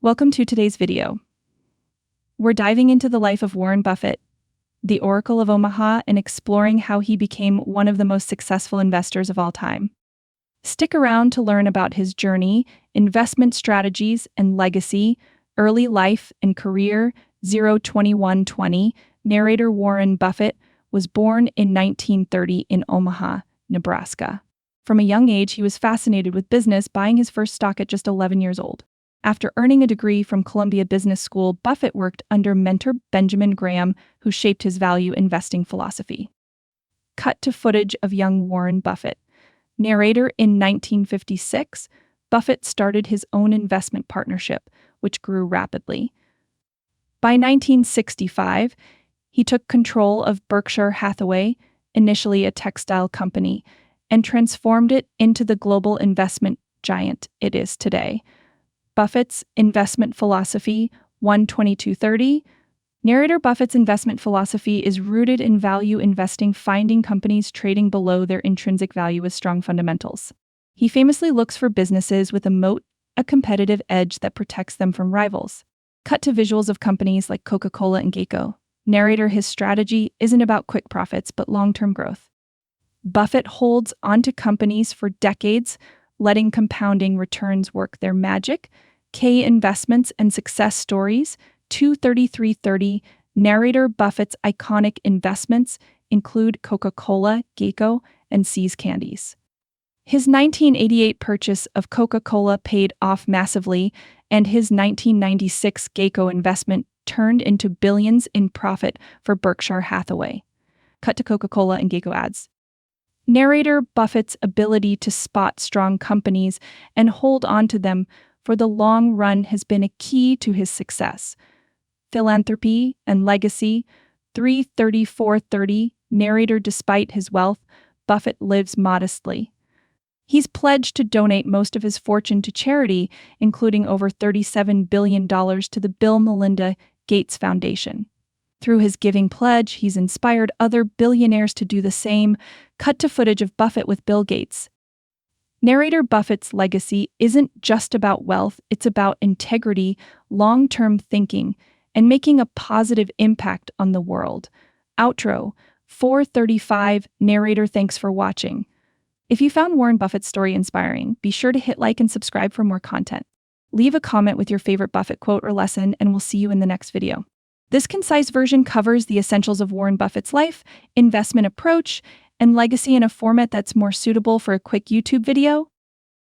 Welcome to today's video. We're diving into the life of Warren Buffett, the Oracle of Omaha, and exploring how he became one of the most successful investors of all time. Stick around to learn about his journey, investment strategies and legacy, early life and career. 2120 Narrator Warren Buffett was born in 1930 in Omaha, Nebraska. From a young age, he was fascinated with business, buying his first stock at just 11 years old. After earning a degree from Columbia Business School, Buffett worked under mentor Benjamin Graham, who shaped his value investing philosophy. Cut to footage of young Warren Buffett. Narrator in 1956, Buffett started his own investment partnership, which grew rapidly. By 1965, he took control of Berkshire Hathaway, initially a textile company, and transformed it into the global investment giant it is today. Buffett's investment philosophy, 12230. Narrator Buffett's investment philosophy is rooted in value investing, finding companies trading below their intrinsic value with strong fundamentals. He famously looks for businesses with a moat, a competitive edge that protects them from rivals. Cut to visuals of companies like Coca-Cola and Geico. Narrator, his strategy isn't about quick profits, but long-term growth. Buffett holds onto companies for decades, letting compounding returns work their magic. K Investments and Success Stories, 23330. Narrator Buffett's iconic investments include Coca-Cola, Geico, and See's Candies. His 1988 purchase of Coca-Cola paid off massively, and his 1996 Geico investment turned into billions in profit for Berkshire Hathaway. Cut to Coca-Cola and Geico ads. Narrator Buffett's ability to spot strong companies and hold on to them for the long run has been a key to his success. Philanthropy and legacy, 33430. Narrator, despite his wealth, Buffett lives modestly. He's pledged to donate most of his fortune to charity, including over $37 billion to the Bill and Melinda Gates Foundation. Through his giving pledge, he's inspired other billionaires to do the same. Cut to footage of Buffett with Bill Gates. Narrator Buffett's legacy isn't just about wealth, it's about integrity, long-term thinking, and making a positive impact on the world. Outro, 435. Narrator, thanks for watching. If you found Warren Buffett's story inspiring, be sure to hit like and subscribe for more content. Leave a comment with your favorite Buffett quote or lesson, and we'll see you in the next video. This concise version covers the essentials of Warren Buffett's life, investment approach, and legacy in a format that's more suitable for a quick YouTube video.